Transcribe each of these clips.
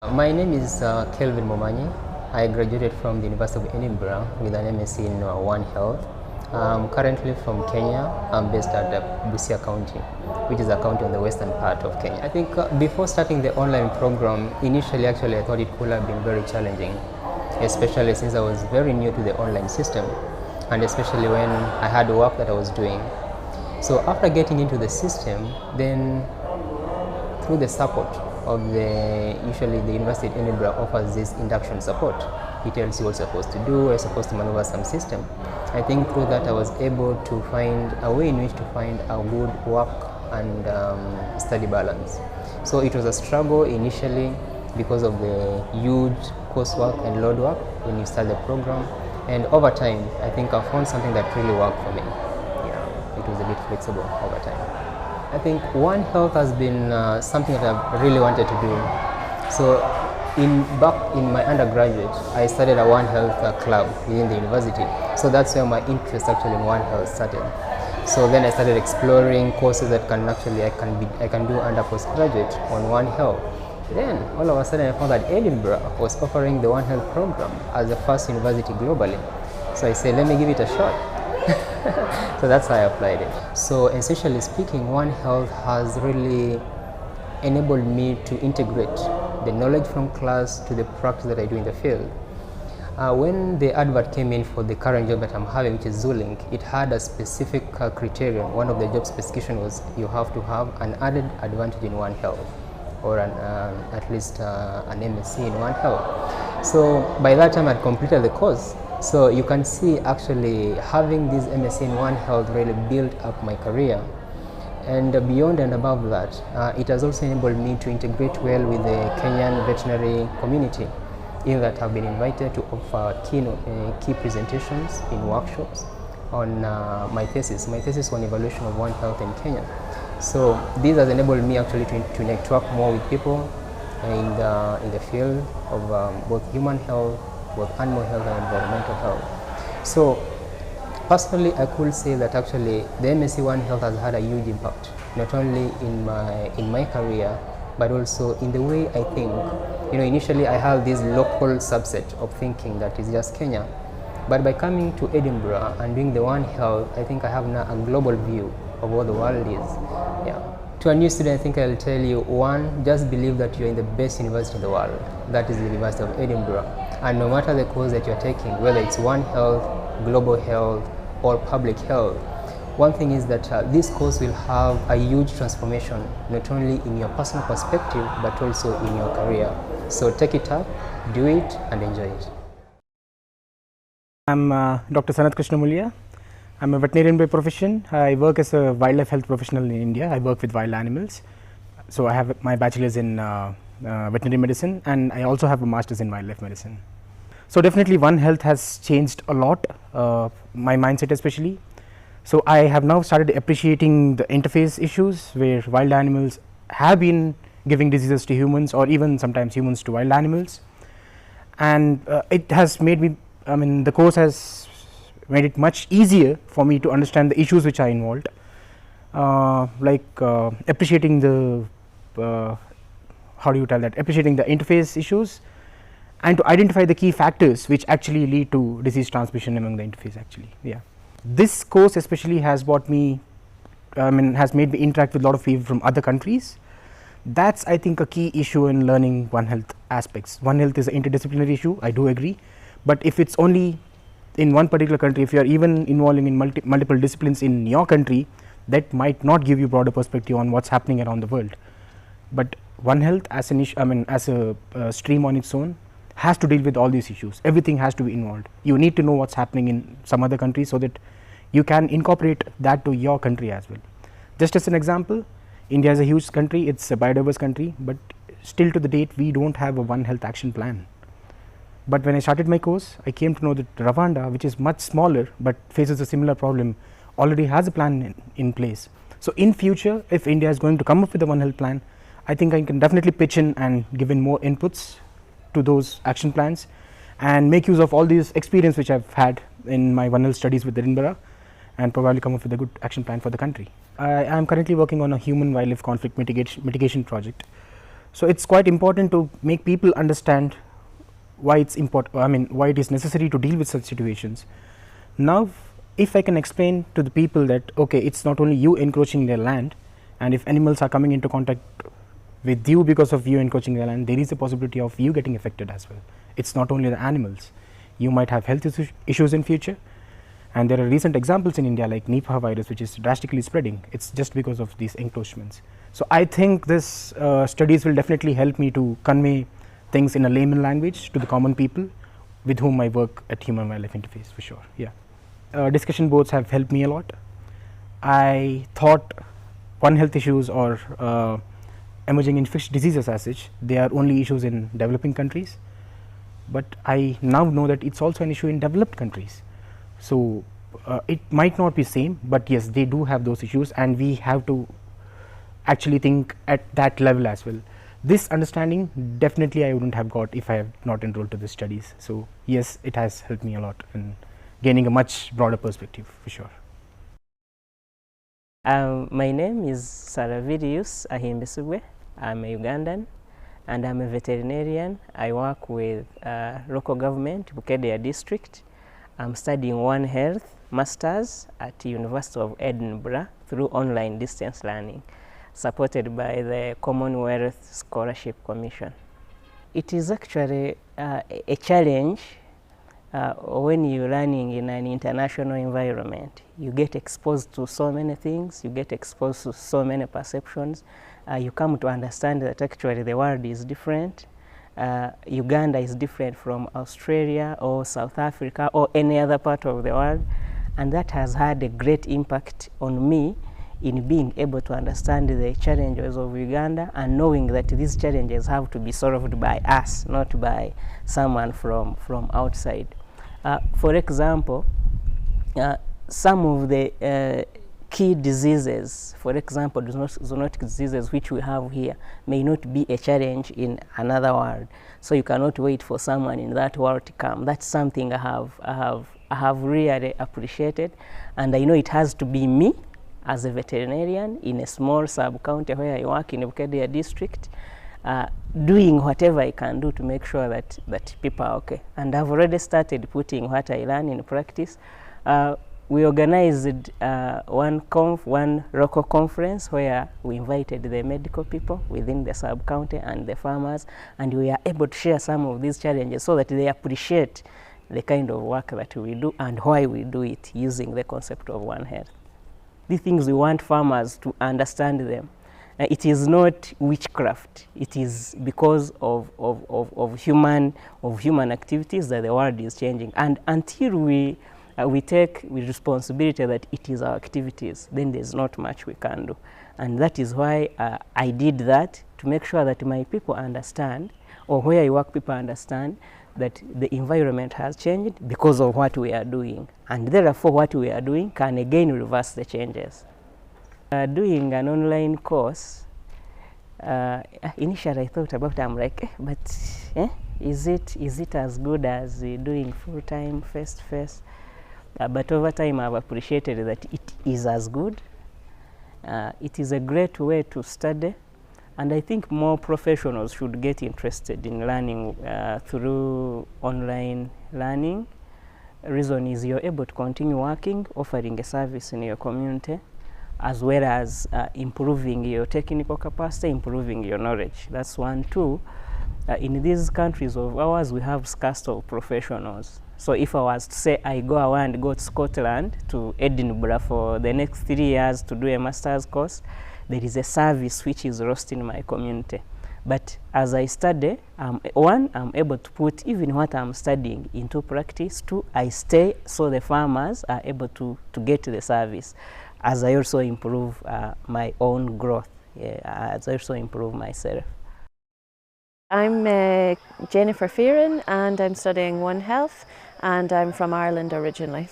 My name is Kelvin Momani. I graduated from the University of Edinburgh with an MSc in One Health. I'm currently from Kenya. I'm based at Busia County, which is a county on the western part of Kenya. I think before starting the online program, initially actually I thought it could have been very challenging, especially since I was very new to the online system, and especially when I had work that I was doing. So after getting into the system, then through the support of usually the University of Edinburgh offers this induction support. It tells you what you're supposed to do, you're supposed to maneuver some system. I think through that I was able to find a way in which to find a good work and study balance. So it was a struggle initially because of the huge coursework and load work when you start the program, and over time I think I found something that really worked for me. Yeah, it was a bit flexible over time. I think One Health has been something that I've really wanted to do. So back in my undergraduate, I started a One Health club within the university. So that's where my interest actually in One Health started. So then I started exploring courses that I can do under postgraduate on One Health. Then all of a sudden I found that Edinburgh was offering the One Health program as the first university globally. So I said, let me give it a shot. So that's how I applied it. So essentially speaking, One Health has really enabled me to integrate the knowledge from class to the practice that I do in the field. When the advert came in for the current job that I'm having, which is Zulink, it had a specific criterion. One of the job specifications was you have to have an added advantage in One Health, or at least an MSc in One Health. So by that time I'd completed the course. So you can see actually having this MSc in One Health really built up my career. And beyond and above that, it has also enabled me to integrate well with the Kenyan veterinary community, in that I've been invited to offer key presentations in workshops on my thesis. My thesis on evaluation of One Health in Kenya. So this has enabled me actually to network more with people in the field of both human health, both animal health and environmental health. So personally I could say that actually the MSc One Health has had a huge impact, not only in my career, but also in the way I think. Initially I have this local subset of thinking that is just Kenya, but by coming to Edinburgh and doing the One Health, I think I have now a global view of what the world is. Yeah. To a new student, I think I'll tell you, one, just believe that you're in the best university in the world. That is the University of Edinburgh. And no matter the course that you're taking, whether it's One Health, Global Health, or Public Health, one thing is that this course will have a huge transformation, not only in your personal perspective, but also in your career. So take it up, do it, and enjoy it. I'm Dr. Sanat Krishnamurthy. I'm a veterinarian by profession. I work as a wildlife health professional in India. I work with wild animals. So I have my bachelor's in veterinary medicine, and I also have a master's in wildlife medicine. So definitely One Health has changed a lot, my mindset especially. So I have now started appreciating the interface issues where wild animals have been giving diseases to humans, or even sometimes humans to wild animals. And it has made me, the course has made it much easier for me to understand the issues which are involved, appreciating the appreciating the interface issues, and to identify the key factors which actually lead to disease transmission among the interface actually. Yeah, this course especially has brought me, has made me interact with a lot of people from other countries. That's I think a key issue in learning One Health aspects. One Health is an interdisciplinary issue, I do agree, but if it's only in one particular country, if you are even involving in multiple disciplines in your country, that might not give you broader perspective on what's happening around the world. But One Health as an issue, as a stream on its own, has to deal with all these issues. Everything has to be involved. You need to know what's happening in some other countries so that you can incorporate that to your country as well. Just as an example, India is a huge country, it's a biodiverse country, but still to the date we don't have a One Health action plan. But when I started my course, I came to know that Rwanda, which is much smaller but faces a similar problem, already has a plan in place. So in future, if India is going to come up with a One Health plan, I think I can definitely pitch in and give in more inputs to those action plans and make use of all these experience which I've had in my One Health studies with Edinburgh, and probably come up with a good action plan for the country. I am currently working on a human wildlife conflict mitigation project. So it's quite important to make people understand why it's important, why it is necessary to deal with such situations. Now, if I can explain to the people that, okay, it's not only you encroaching their land, and if animals are coming into contact with you because of you encroaching their land, there is a possibility of you getting affected as well. It's not only the animals. You might have health issues in future, and there are recent examples in India like Nipah virus, which is drastically spreading. It's just because of these encroachments. So I think this studies will definitely help me to convey things in a layman language to the common people with whom I work at Human Wildlife Interface, for sure. Yeah, discussion boards have helped me a lot. I thought One Health issues or emerging infectious diseases as such, they are only issues in developing countries, but I now know that it's also an issue in developed countries. So it might not be same, but yes, they do have those issues, and we have to actually think at that level as well. This understanding definitely I wouldn't have got if I have not enrolled to the studies. So yes, it has helped me a lot in gaining a much broader perspective, for sure. My name is Sarah Vedius. I'm a Ugandan, and I'm a veterinarian. I work with local government, Bukedea district. I'm studying One Health Masters at the University of Edinburgh through online distance learning, supported by the Commonwealth Scholarship Commission. It is actually a challenge when you're learning in an international environment. You get exposed to so many things, you get exposed to so many perceptions. You come to understand that actually the world is different. Uganda is different from Australia or South Africa or any other part of the world, and that has had a great impact on me in being able to understand the challenges of Uganda and knowing that these challenges have to be solved by us, not by someone from outside. For example, some of the key diseases, for example, zoonotic diseases which we have here, may not be a challenge in another world. So you cannot wait for someone in that world to come. That's something I have really appreciated, and I know it has to be me as a veterinarian in a small sub-county where I work in Bukedea district, doing whatever I can do to make sure that people are okay. And I've already started putting what I learn in practice. We organized one local conference where we invited the medical people within the sub-county and the farmers, and we are able to share some of these challenges so that they appreciate the kind of work that we do and why we do it using the concept of One Health. These things we want farmers to understand them. It is not witchcraft. It is because of human activities that the world is changing. And until we take responsibility that it is our activities, then there's not much we can do. And that is why I did that, to make sure that my people understand, or where I work people understand, that the environment has changed because of what we are doing. And therefore what we are doing can again reverse the changes. Doing an online course, initially I thought about it, I'm like, is it as good as doing full-time face-to-face? But over time I've appreciated that it is as good. It is a great way to study, and I think more professionals should get interested in learning through online learning. The reason is you're able to continue working, offering a service in your community, as well as improving your technical capacity, improving your knowledge. That's one. Two, in these countries of ours, we have scarcity of professionals. So if I was to say I go to Scotland, to Edinburgh for the next 3 years to do a master's course, there is a service which is lost in my community. But as I study, one, I'm able to put even what I'm studying into practice. Two, I stay so the farmers are able to get the service, as I also improve my own growth, as I also improve myself. I'm Jennifer Ferguson, and I'm studying One Health, and I'm from Ireland originally.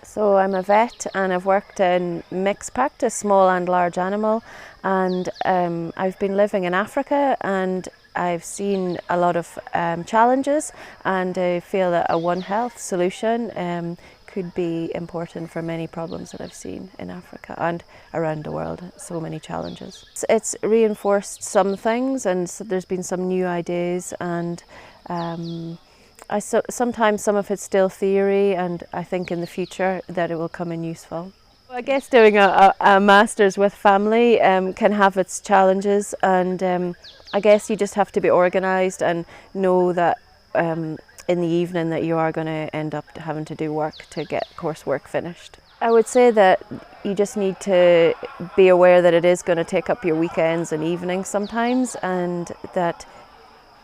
So I'm a vet, and I've worked in mixed practice, small and large animal, and I've been living in Africa, and I've seen a lot of challenges, and I feel that a One Health solution could be important for many problems that I've seen in Africa and around the world. So many challenges. It's reinforced some things, and so there's been some new ideas, and sometimes some of it's still theory, and I think in the future that it will come in useful. I guess doing a master's with family can have its challenges, and I guess you just have to be organised and know that in the evening that you are going to end up having to do work to get coursework finished. I would say that you just need to be aware that it is going to take up your weekends and evenings sometimes, and that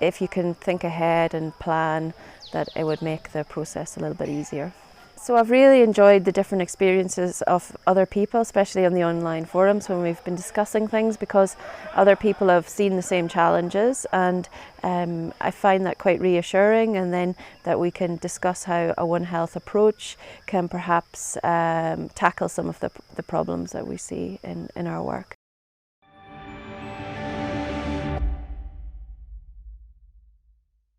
if you can think ahead and plan, that it would make the process a little bit easier. So I've really enjoyed the different experiences of other people, especially on the online forums when we've been discussing things, because other people have seen the same challenges, and I find that quite reassuring, and then that we can discuss how a One Health approach can perhaps tackle some of the problems that we see in our work.